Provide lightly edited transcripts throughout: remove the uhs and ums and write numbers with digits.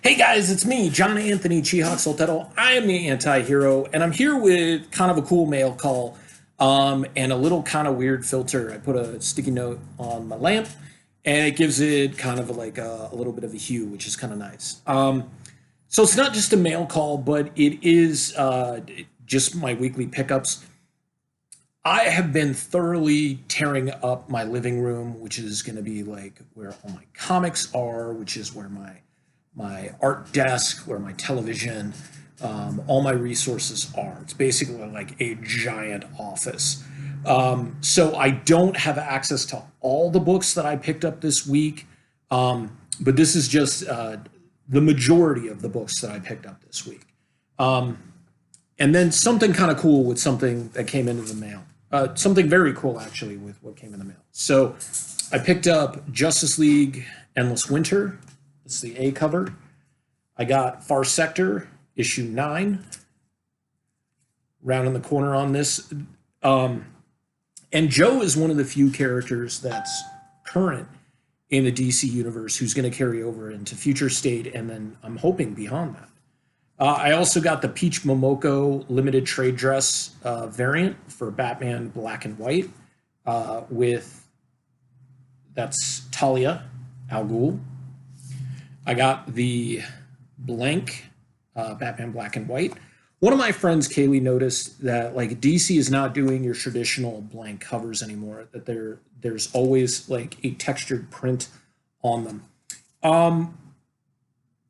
Hey guys, it's me, John Anthony Chihawk Soltero. I am the anti-hero, and I'm here with kind of a cool mail call and a little kind of weird filter. I put a sticky note on my lamp, and it gives it kind of like a little bit of a hue, which is kind of nice. So it's not just a mail call, but it is just my weekly pickups. I have been thoroughly tearing up my living room, which is going to be like where all my comics are, which is where my art desk, where my television, all my resources are. It's basically like a giant office. So I don't have access to all the books that I picked up this week, but this is just the majority of the books that I picked up this week. And then something kind of cool with something that came into the mail. Something very cool, actually, with what came in the mail. So I picked up Justice League Endless Winter. It's the A cover. I got Far Sector, issue 9. Round in the corner on this. And Joe is one of the few characters that's current in the DC universe who's going to carry over into Future State, and then I'm hoping beyond that. I also got the Peach Momoko limited trade dress variant for Batman Black and White with, that's Talia Al Ghul. I got the blank Batman Black and White. One of my friends, Kaylee, noticed that like DC is not doing your traditional blank covers anymore, that there's always like a textured print on them.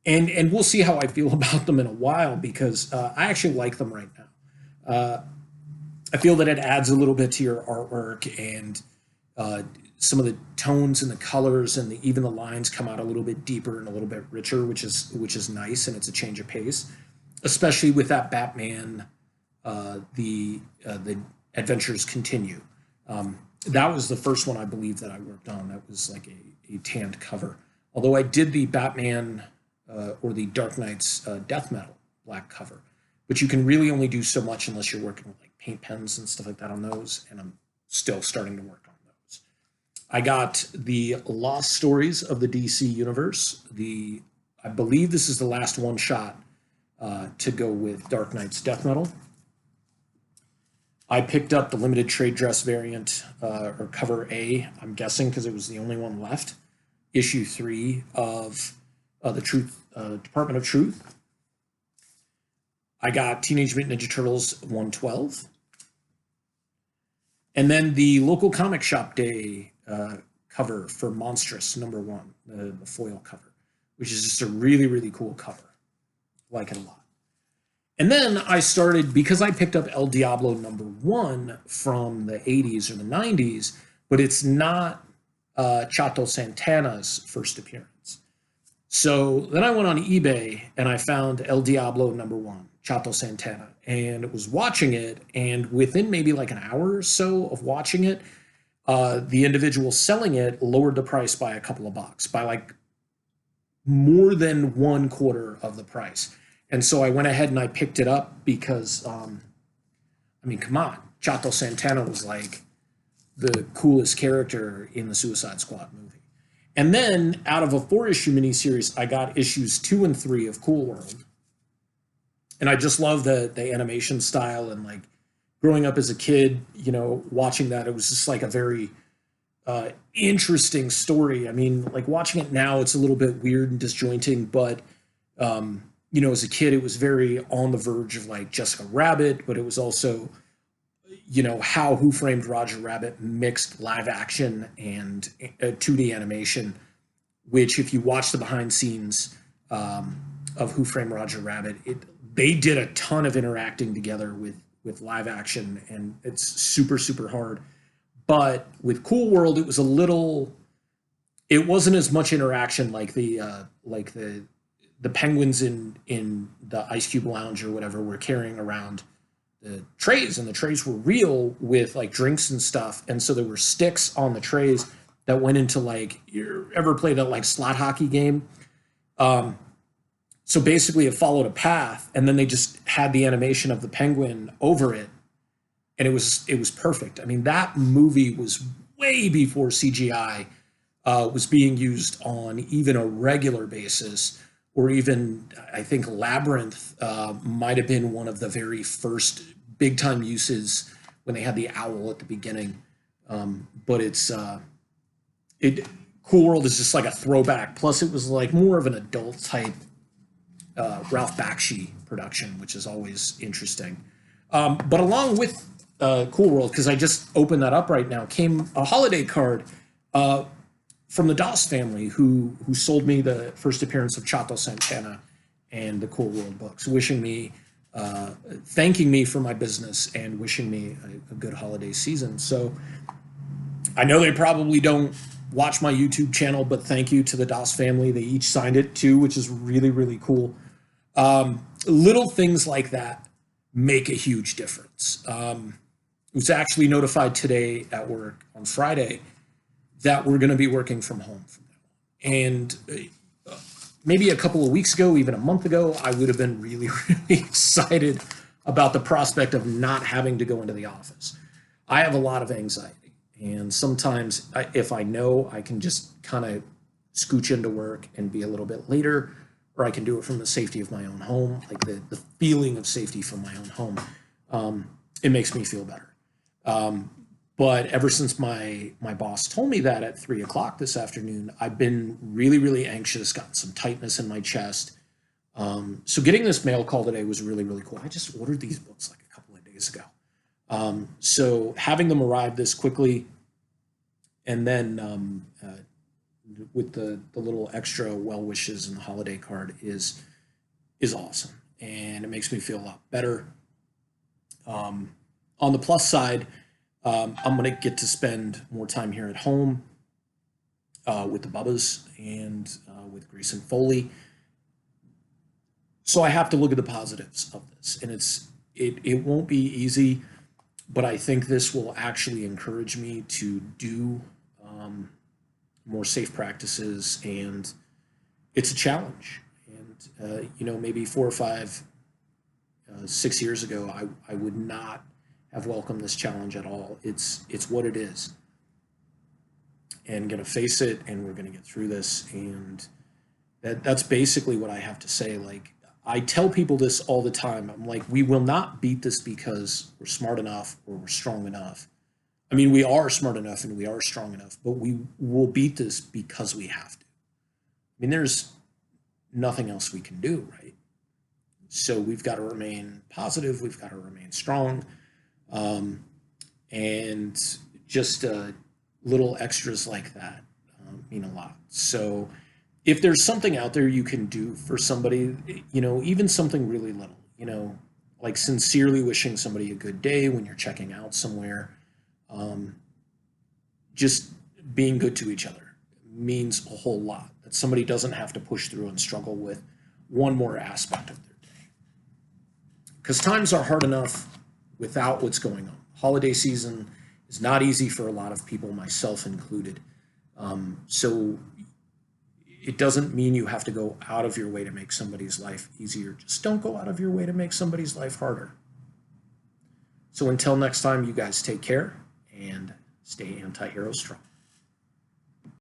And we'll see how I feel about them in a while, because I actually like them right now. I feel that it adds a little bit to your artwork, and some of the tones and the colors and even the lines come out a little bit deeper and a little bit richer, which is nice, and it's a change of pace, especially with that Batman. The adventures continue. That was the first one I believe that I worked on. That was like a tanned cover. Although I did the Batman or the Dark Knight's Death Metal black cover, but you can really only do so much unless you're working with like paint pens and stuff like that on those, and I'm still starting to work on those. I got the Lost Stories of the DC Universe. I believe this is the last one shot to go with Dark Knight's Death Metal. I picked up the limited trade dress variant, or cover A, I'm guessing because it was the only one left, issue 3 of the Department of Truth. I got Teenage Mutant Ninja Turtles 112. And then the local comic shop day cover for Monstrous #1, the foil cover, which is just a really, really cool cover. I like it a lot. And then I started, because I picked up El Diablo #1 from the 80s or the 90s, but it's not Chato Santana's first appearance. So then I went on eBay and I found El Diablo #1, Chato Santana, and was watching it. And within maybe like an hour or so of watching it, the individual selling it lowered the price by a couple of bucks, by like more than 1/4 of the price. And so I went ahead and I picked it up because, I mean, come on, Chato Santana was like the coolest character in the Suicide Squad movie. And then out of a 4-issue miniseries, I got issues 2 and 3 of Cool World. And I just love the animation style, and like growing up as a kid, watching that, it was just like a very interesting story. I mean, like watching it now, it's a little bit weird and disjointing, but as a kid, it was very on the verge of like Jessica Rabbit, but it was also, how Who Framed Roger Rabbit mixed live action and 2D animation, which if you watch the behind scenes of Who Framed Roger Rabbit, they did a ton of interacting together with live action, and it's super, super hard. But with Cool World, it wasn't as much interaction like the penguins in the Ice Cube Lounge or whatever were carrying around the trays, and the trays were real with like drinks and stuff, and so there were sticks on the trays that went into, like, you ever played that like slot hockey game? So basically it followed a path, and then they just had the animation of the penguin over it, and it was perfect. I mean, that movie was way before CGI was being used on even a regular basis. or even I think Labyrinth might have been one of the very first big time uses when they had the owl at the beginning. But it Cool World is just like a throwback. Plus, it was like more of an adult type Ralph Bakshi production, which is always interesting. But along with Cool World, because I just opened that up right now, came a holiday card from the Doss family, who sold me the first appearance of Chato Santana and the Cool World books, wishing me, thanking me for my business and wishing me a good holiday season. So I know they probably don't watch my YouTube channel, but thank you to the Doss family. They each signed it too, which is really, really cool. Little things like that make a huge difference. I was actually notified today at work on Friday that we're going to be working from home from now on. And maybe a couple of weeks ago, even a month ago, I would have been really, really excited about the prospect of not having to go into the office. I have a lot of anxiety, and sometimes if I know I can just kind of scooch into work and be a little bit later, or I can do it from the safety of my own home, like the feeling of safety from my own home, it makes me feel better. But ever since my boss told me that at 3 o'clock this afternoon, I've been really, really anxious, gotten some tightness in my chest. So getting this mail call today was really, really cool. I just ordered these books like a couple of days ago. So having them arrive this quickly, and then with the little extra well wishes and the holiday card is awesome, and it makes me feel a lot better. On the plus side, I'm going to get to spend more time here at home with the Bubbas and with Grease and Foley. So I have to look at the positives of this, and it won't be easy, but I think this will actually encourage me to do more safe practices, and it's a challenge. And maybe 4 or 5, 6 years ago, I would not have welcomed this challenge at all. It's what it is, and gonna face it, and we're gonna get through this. And that's basically what I have to say. Like, I tell people this all the time. I'm like, we will not beat this because we're smart enough or we're strong enough. I mean, we are smart enough and we are strong enough, but we will beat this because we have to. I mean, there's nothing else we can do, right? So we've got to remain positive. We've got to remain strong. And just little extras like that mean a lot. So if there's something out there you can do for somebody, even something really little, like sincerely wishing somebody a good day when you're checking out somewhere, just being good to each other means a whole lot. That somebody doesn't have to push through and struggle with one more aspect of their day. Because times are hard enough without what's going on. Holiday season is not easy for a lot of people, myself included. So it doesn't mean you have to go out of your way to make somebody's life easier. Just don't go out of your way to make somebody's life harder. So until next time, you guys take care and stay anti-hero strong.